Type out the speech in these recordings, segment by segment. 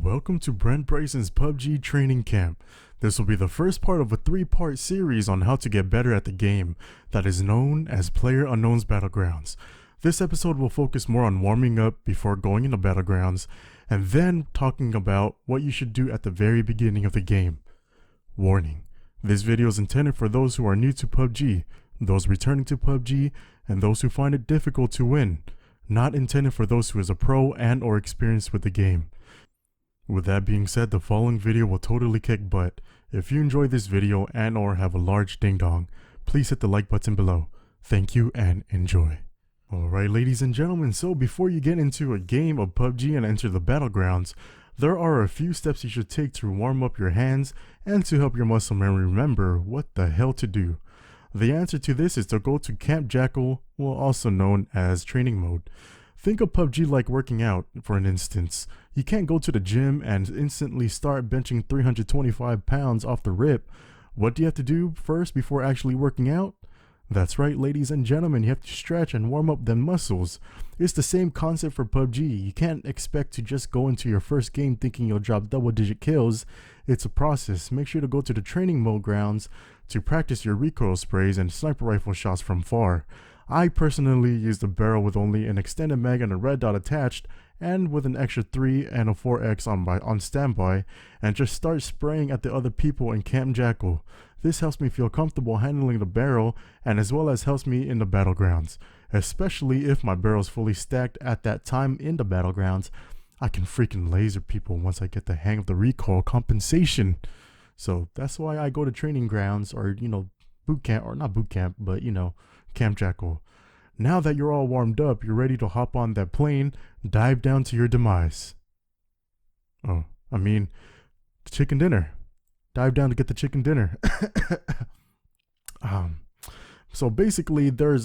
Welcome to Brent Bryson's PUBG training camp. This will be the first part of a 3-part series on how to get better at the game that is known as PlayerUnknown's Battlegrounds. This episode will focus more on warming up before going into Battlegrounds, and then talking about what you should do at the very beginning of the game. Warning: this video is intended for those who are new to PUBG, those returning to PUBG, and those who find it difficult to win. Not intended for those who is a pro and or experienced with the game. With that being said, the following video will totally kick butt. If you enjoy this video and or have a large ding dong, please hit the like button below. Thank you and enjoy. Alright ladies and gentlemen, so before you get into a game of PUBG and enter the Battlegrounds, there are a few steps you should take to warm up your hands and to help your muscle memory remember what the hell to do. The answer to this is to go to Camp Jackal, well also known as training mode. Think of PUBG like working out, for an instance. You can't go to the gym and instantly start benching 325 pounds off the rip. What do you have to do first before actually working out? That's right, ladies and gentlemen, you have to stretch and warm up them muscles. It's the same concept for PUBG. You can't expect to just go into your first game thinking you'll drop double-digit kills. It's a process. Make sure to go to the training mode grounds to practice your recoil sprays and sniper rifle shots from far. I personally used a barrel with only an extended mag and a red dot attached, and with an extra 3 and a 4x on standby, and just start spraying at the other people in Camp Jackal. This helps me feel comfortable handling the barrel, and as well as helps me in the Battlegrounds. Especially if my barrel is fully stacked at that time in the Battlegrounds, I can freaking laser people once I get the hang of the recoil compensation. So that's why I go to training grounds, or boot camp, or not boot camp, but Camp Jackal. Now that you're all warmed up, you're ready to hop on that plane, dive down to your demise. The chicken dinner. Dive down to get the chicken dinner. So basically, there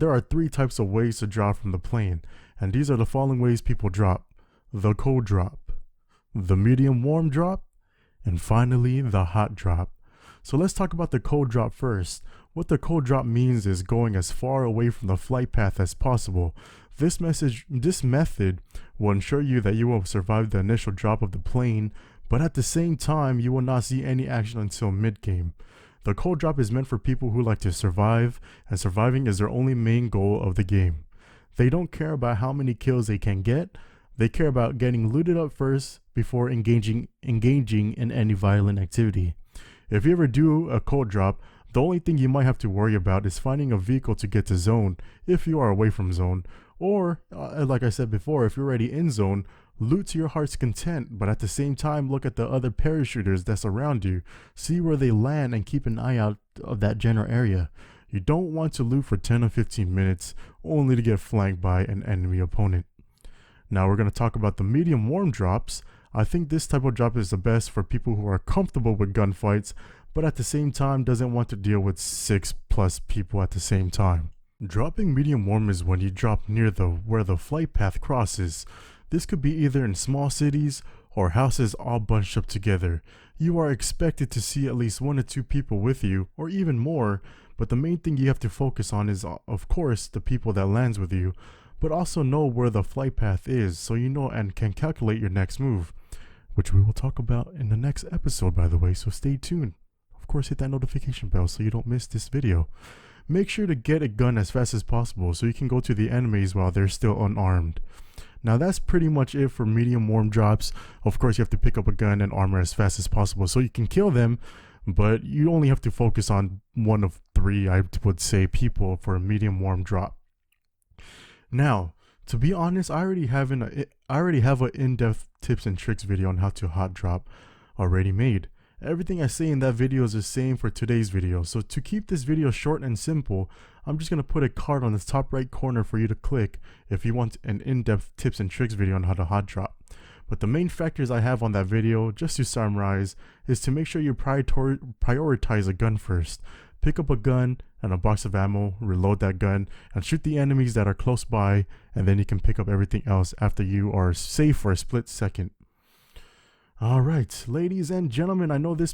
are 3 types of ways to drop from the plane, and these are the following ways people drop: the cold drop, the medium warm drop, and finally the hot drop. So let's talk about the cold drop first. What the cold drop means is going as far away from the flight path as possible. This method will ensure you that you will survive the initial drop of the plane, but at the same time you will not see any action until mid-game. The cold drop is meant for people who like to survive, and surviving is their only main goal of the game. They don't care about how many kills they can get. They care about getting looted up first before engaging in any violent activity. If you ever do a cold drop, the only thing you might have to worry about is finding a vehicle to get to zone if you are away from zone, or like I said before, if you're already in zone, loot to your heart's content, but at the same time look at the other parachuters that's around you, see where they land, and keep an eye out of that general area. You don't want to loot for 10 or 15 minutes only to get flanked by an enemy opponent. Now we're going to talk about the medium warm drops. I think this type of drop is the best for people who are comfortable with gunfights, but at the same time doesn't want to deal with 6+ people at the same time. Dropping medium warm is when you drop near where the flight path crosses. This could be either in small cities or houses all bunched up together. You are expected to see at least 1 or 2 people with you, or even more, but the main thing you have to focus on is, of course, the people that lands with you, but also know where the flight path is so you know and can calculate your next move, which we will talk about in the next episode, by the way, so stay tuned. Of course, hit that notification bell so you don't miss this video. Make sure to get a gun as fast as possible so you can go to the enemies while they're still unarmed. Now that's pretty much it for medium warm drops. Of course, you have to pick up a gun and armor as fast as possible so you can kill them, but you only have to focus on 1 of 3, I would say, people for a medium warm drop. Now, to be honest, I already have an in-depth tips and tricks video on how to hot drop already made. Everything I say in that video is the same for today's video. So to keep this video short and simple, I'm just going to put a card on the top right corner for you to click if you want an in-depth tips and tricks video on how to hot drop. But the main factors I have on that video, just to summarize, is to make sure you prioritize a gun first. Pick up a gun and a box of ammo, reload that gun, and shoot the enemies that are close by, and then you can pick up everything else after you are safe for a split second. Alright, ladies and gentlemen, I know this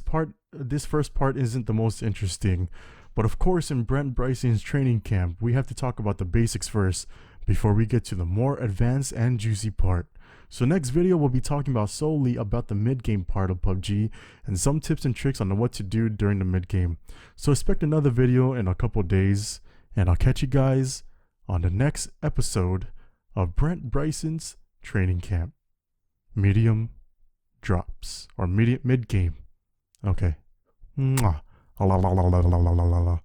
first part isn't the most interesting, but of course in Brent Bryson's training camp, we have to talk about the basics first before we get to the more advanced and juicy part. So next video we'll be talking about solely about the mid-game part of PUBG and some tips and tricks on what to do during the mid-game. So expect another video in a couple days, and I'll catch you guys on the next episode of Brent Bryson's training camp. Medium drops, or mid-game. Okay. Mwah. La la la la la la la la la.